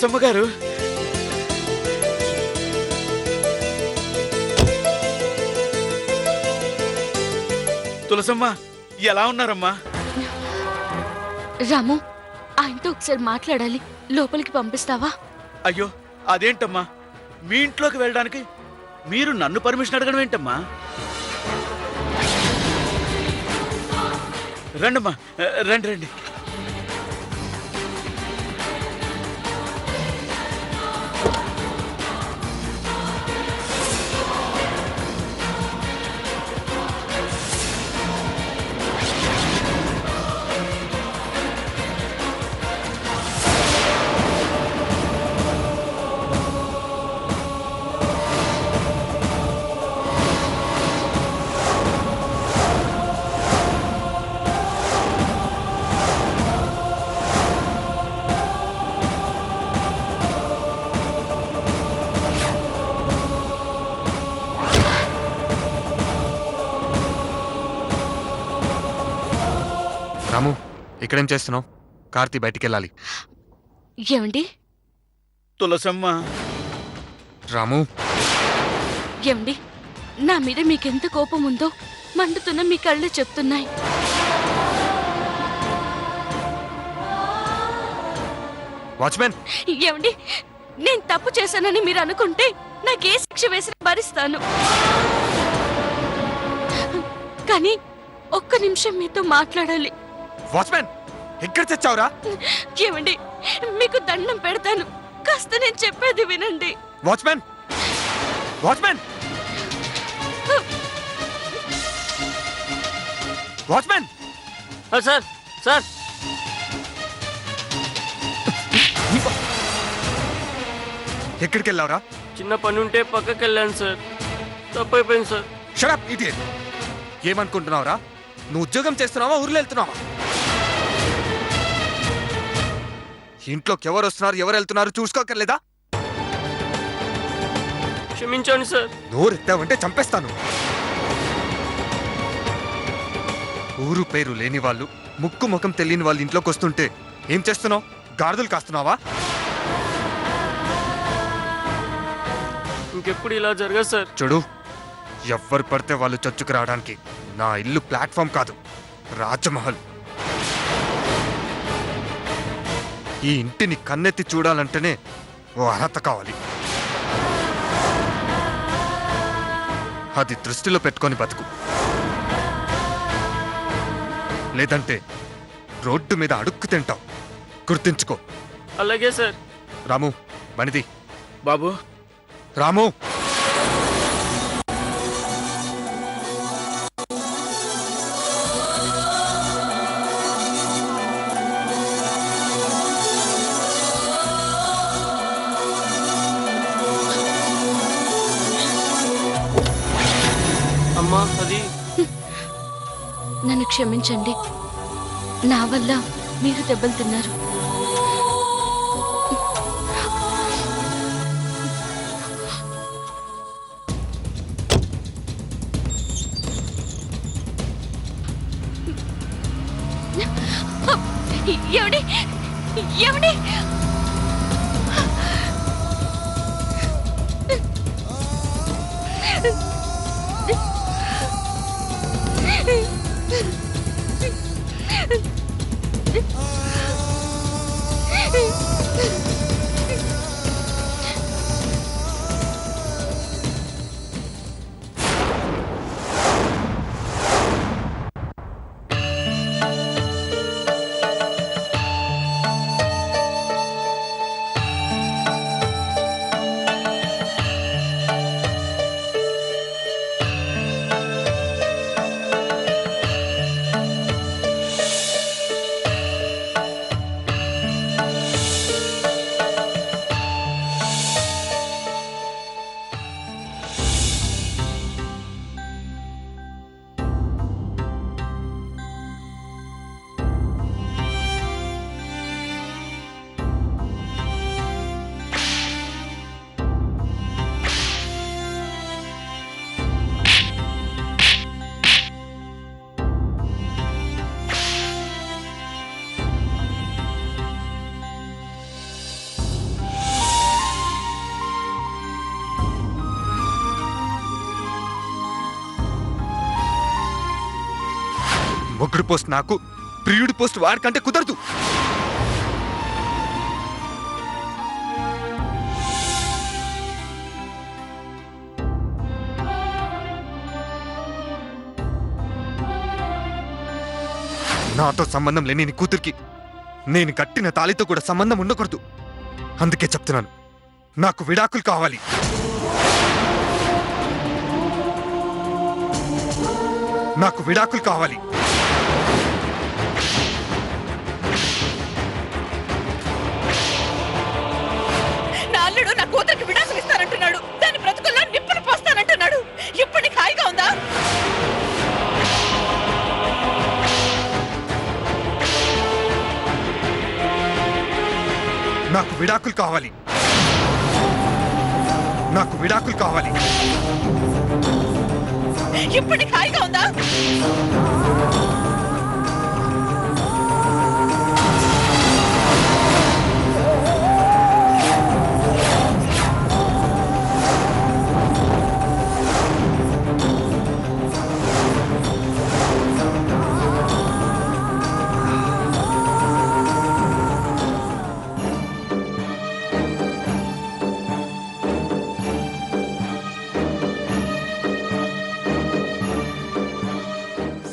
తులసమ్మ గారు, తులసమ్మ ఎలా ఉన్నారమ్మా? రాము, ఆయనతో ఒకసారి మాట్లాడాలి, లోపలికి పంపిస్తావా? అయ్యో అదేంటమ్మా, మీ ఇంట్లోకి వెళ్ళడానికి మీరు నన్ను పర్మిషన్ అడగడం ఏంటమ్మా? రండమ్మా, రండి రండి. రాము, ఇక్కడేం చేస్తున్నావు? కార్తీ బయటికి వెళ్ళాలి. ఏమండి? తులసమ్మ. రాము, ఏమండి, నా మీద మీకెంత కోపం ఉందో మండుతున్న మీ కళ్ళే చెప్తున్నాయి. వాచ్మెన్. ఏమండి, నేను తప్పు చేశానని మీరు అనుకుంటే నాకే శిక్ష వేసి భరిస్తాను. కానీ ఒక్క నిమిషం మీతో మాట్లాడాలి. వాచ్మెన్, ఎక్కడ తెచ్చావురా? ఏమండి, మీకు దండం పెడతాను, కాస్త నేను చెప్పేది వినండి. Watchman, watchman, watchman. Sir sir, ఎక్కడికి వెళ్ళావురా? చిన్న పని ఉంటే పక్కకి వెళ్ళాను సార్, తప్పైపోయింది సార్. Shut up idiot. ఏమనుకుంటున్నావురా? నువ్వు ఉద్యోగం చేస్తున్నావా, ఊర్లో వెళ్తున్నావా? ఇంట్లోకి ఎవరు వస్తున్నారు, ఎవరు వెళ్తున్నారు చూసుకోకర్లేదా? క్షమించండి సార్. నోరెత్తావంటే చంపేస్తాను. ఊరు పేరు లేని వాళ్ళు, ముక్కు ముఖం తెలియని వాళ్ళు ఇంట్లోకి వస్తుంటే ఏం చేస్తున్నావు? గాడిదలు కాస్తున్నావా? ఇంకెప్పుడు ఇలా జరగదు సార్. చూడు, ఎవ్వరు పడితే వాళ్ళు చచ్చుకు రావడానికి నా ఇల్లు ప్లాట్ఫామ్ కాదు, రాజమహల్. ఈ ఇంటిని కన్నెత్తి చూడాలంటేనే ఓ అర్హత కావాలి. అది దృష్టిలో పెట్టుకొని బతుకు, లేదంటే రోడ్డు మీద అడుక్కు తింటావు. గుర్తుంచుకో. అలాగే సార్. రాము, మణిది. బాబు. రాము. అమ్మా, అది నన్ను క్షమించండి, నా వల్ల మీరు దెబ్బలు తిన్నారు. ఏమండి? ఏమండి? మొగుడు పోస్ట్ నాకు, ప్రియుడి పోస్ట్ వాడికంటే కుదరదు. నాతో సంబంధం లేని నీ కూతురికి నేను కట్టిన తాళితో కూడా సంబంధం ఉండకూడదు. అందుకే చెప్తున్నాను, నాకు విడాకులు కావాలి. నాకు విడాకులు కావాలి. నా అల్లుడు నా కూతురికి విడాకులు ఇస్తానంటున్నాడు. దాని బ్రతుకుల్లో నిప్పులు పోస్తానంటున్నాడు. ఇప్పుడు నీకు హాయిగా ఉందా? నాకు విడాకులు కావాలి. నాకు విడాకులు కావాలి. ఇప్పుడు నీకు హాయిగా ఉందా?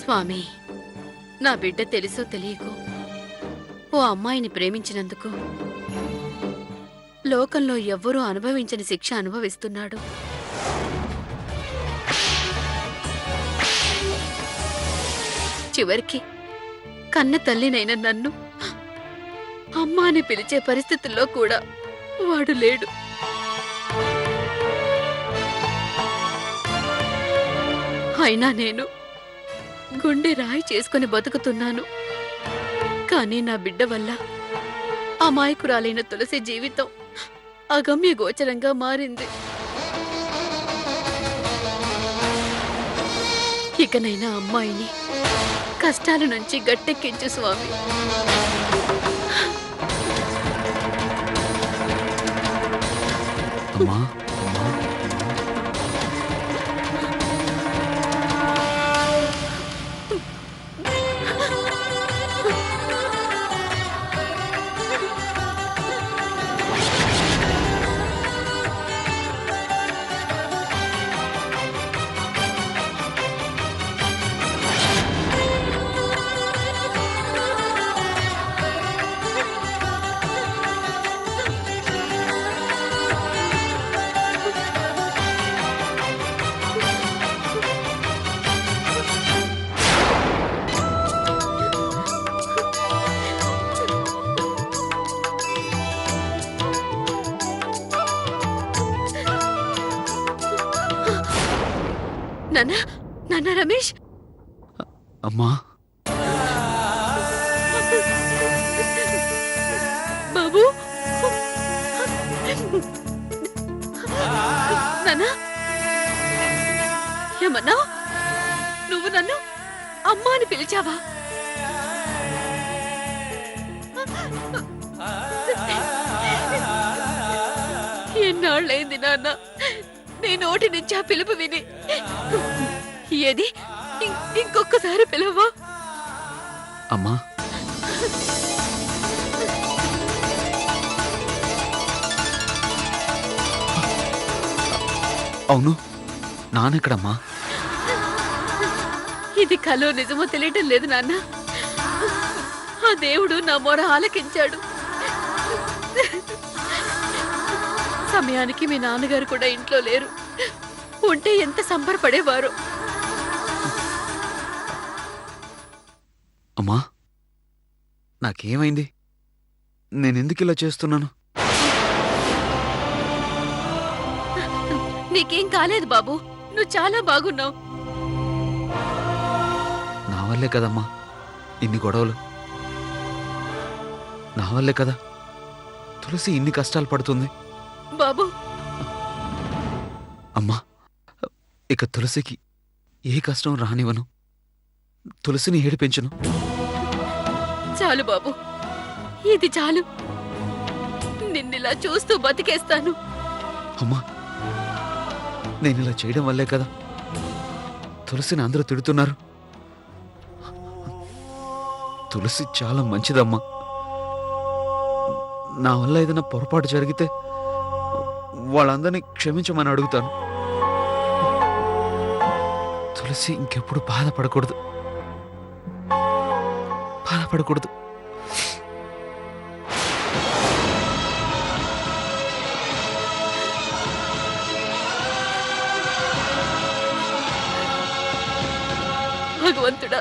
స్వామి, నా బిడ్డ తెలుసో తెలియకో ఓ అమ్మాయిని ప్రేమించినందుకు లోకంలో ఎవ్వరూ అనుభవించని శిక్ష అనుభవిస్తున్నాడు. చివరికి కన్న తల్లినైన నన్ను అమ్మా అని పిలిచే పరిస్థితుల్లో కూడా వాడు లేడు. అయినా నేను గుండె రాయి చేసుకుని బతుకుతున్నాను. కానీ నా బిడ్డ వల్ల అమాయకురాలైన తులసి జీవితం అగమ్య గోచరంగా మారింది. ఇకనైనా అమ్మాయిని కష్టాల నుంచి గట్టెక్కించు స్వామి. అమ్మా, నాన్న, నాన్న రమేష్. అమ్మా, బాబు, నాన్న ఏమన్నా? నువ్వు నన్ను అమ్మా అని పిలిచావా? ఎన్నాళ్ళైంది నాన్న నీ నోటి నుంచి ఆ పిలుపు విని. ఏది ఇంకొకసారి పిలవా? అమ్మా, అవును, నాన్నెక్కడమ్మా? ఇది కలో నిజమో తెలియటం లేదు నాన్న. ఆ దేవుడు నా మొర ఆలకించాడు. సమయానికి మీ నాన్నగారు కూడా ఇంట్లో లేరు. ఉంటే ఎంత సంబరపడేవారు. అమ్మా, నాకేమైంది? నేనెందుకు ఇలా చేస్తున్నాను? నీకేం కాలేదు బాబు, నువ్వు చాలా బాగున్నావు. నా వల్లే కదమ్మా ఇన్ని గొడవలు. నా వల్లే కదా తులసి ఇన్ని కష్టాలు పడుతుంది. బాబు, అమ్మా, ఇక తులసికి ఏ కష్టం రానివ్వను. తులసిని ఏడిపించను. చాలు బాబు, ఇది చాలు. నిన్నిలా చూస్తూ బతికేస్తాను. అమ్మా, నేనిలా చేయడం వల్లే కదా తులసిని అందరూ తిడుతున్నారు. తులసి చాలా మంచిదమ్మా. నా వల్ల ఏదైనా పొరపాటు జరిగితే వాళ్ళందరినీ క్షమించమని అడుగుతాను. తులసి ఇంకెప్పుడు బాధపడకూడదు. భగవంతుడా,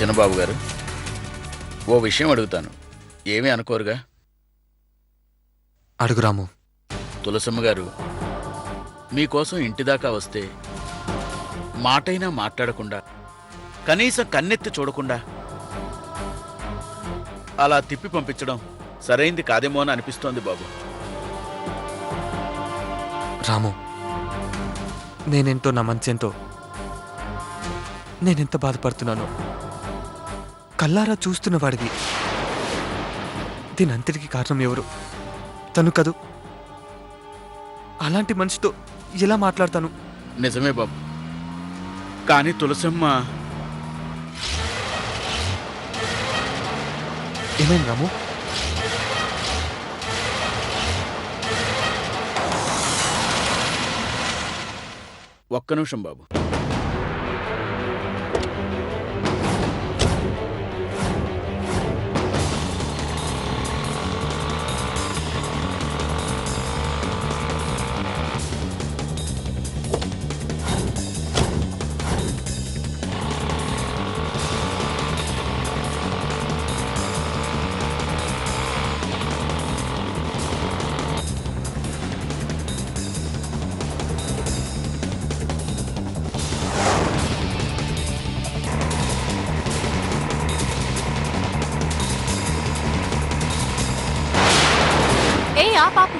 చిన్నబాబు గారు, ఓ విషయం అడుగుతాను, ఏమీ అనుకోరుగా? అడుగు రాము. తులసమ్మ గారు మీకోసం ఇంటిదాకా వస్తే మాటైనా మాట్లాడకుండా, కనీసం కన్నెత్తి చూడకుండా అలా తిప్పి పంపించడం సరైంది కాదేమో అని అనిపిస్తోంది బాబు. రాము, నేనేంటో నా మనసేంటో నేనెంత బాధపడుతున్నానో కల్లారా చూస్తున్న వాడివి. దీని అంతటికి కారణం ఎవరు? తను కదూ. అలాంటి మనిషితో ఎలా మాట్లాడతాను? నిజమే బాబు, కానీ తులసమ్మ... ఏమైంది రాము? ఒక్క నిమిషం బాబు. ఆ పాపు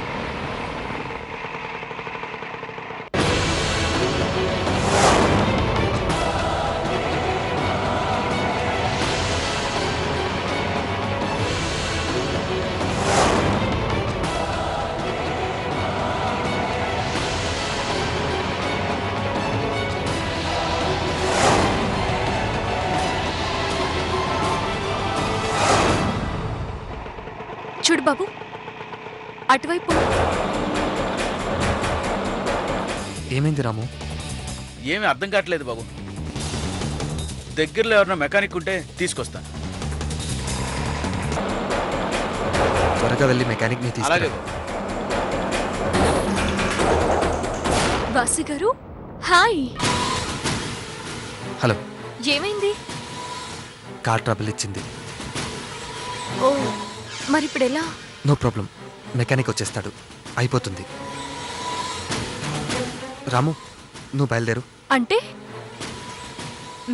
చూడు బాబు, అటువైపు. ఏమైంది రాము? ఏమీ అర్థం కావట్లేదు బాబు. దగ్గరలో ఎవరైనా మెకానిక్ ఉంటే తీసుకొస్తాను. త్వరగా వెళ్ళి మెకానిక్ ని అలాగే తీసుకురా. బాబు. వాసు గారు, హాయ్. హలో. ఏమైంది? కార్ ట్రబుల్ ఇచ్చింది. ఓ, మరి ఇప్పుడు ఎలా? నో ప్రాబ్లం, మెకానిక్ వచ్చేస్తాడు, అయిపోతుంది. రాము, నువ్వు బయలుదేరు. అంటే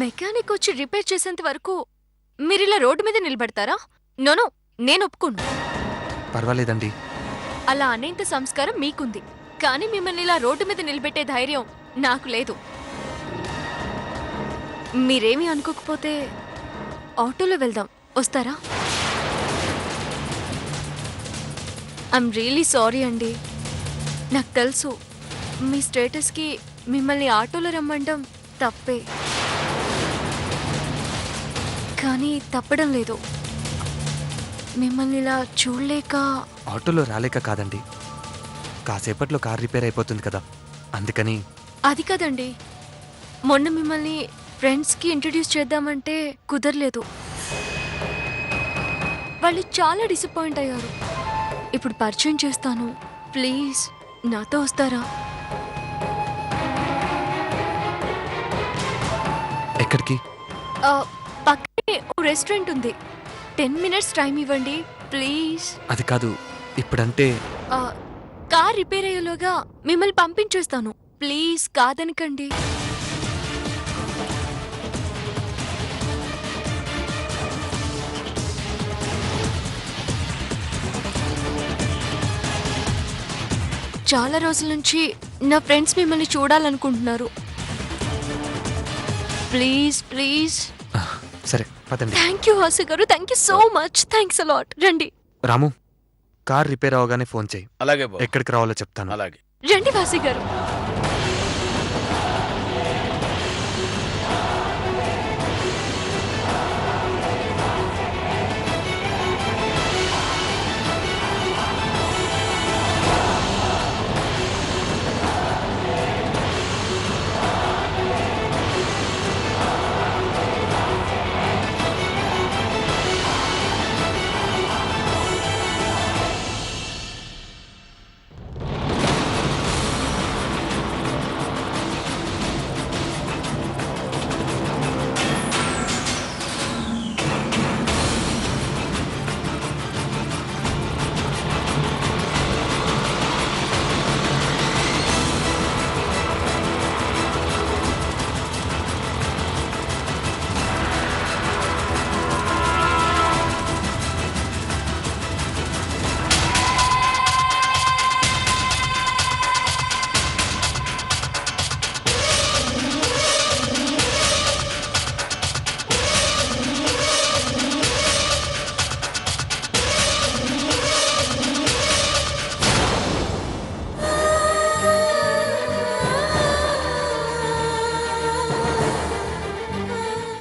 మెకానిక్ వచ్చి రిపేర్ చేసేంత వరకు మీరిలా రోడ్డు మీద నిలబడతారా? నోనో, నేను ఒప్పుకోను. పర్వాలేదండి. అలా అనేంత సంస్కారం మీకుంది, కానీ మిమ్మల్ని ఇలా రోడ్డు మీద నిలబెట్టే ధైర్యం నాకు లేదు. మీరేమీ అనుకోకపోతే ఆటోలో వెళ్దాం, వస్తారా? ఐఎమ్ రియలీ సారీ అండి. నాకు తెలుసు మీ స్టేటస్కి మిమ్మల్ని ఆటోలో రమ్మండం తప్పే, కానీ తప్పడం లేదు. మిమ్మల్ని ఇలా చూడలేక. ఆటోలో రాలేక కాదండి, కాసేపట్లో కార్ రిపేర్ అయిపోతుంది కదా, అందుకని. అది కదండి, మొన్న మిమ్మల్ని ఫ్రెండ్స్కి ఇంట్రడ్యూస్ చేద్దామంటే కుదరలేదు. వాళ్ళు చాలా డిసప్పాయింట్ అయ్యారు. ఇప్పుడు పరిచయం చేస్తాను, ప్లీజ్ నాతో వస్తారా? ఎక్కడికి? పక్కనే ఓ రెస్టారెంట్ ఉంది, 10 minutes టైం ఇవ్వండి ప్లీజ్. అది కాదు, ఇప్పుడంటే. కార్ రిపేర్ అయ్యేలోగా మిమ్మల్ని పంపించేస్తాను, ప్లీజ్ కాదనకండి. చాలా రోజుల నుంచి నా ఫ్రెండ్స్ మిమ్మల్ని చూడాలనుకుంటున్నారు. Please please. సరే పదండి. థ్యాంక్ యూ వాసు గారు, thank you so much. Thanks a lot. రండి రాము, కార్ రిపేర్ అవగానే ఫోన్ చేయి. అలాగే బాబు, ఎక్కడికి రావాలో చెప్తాను. అలాగే. రండి వాసు గారు.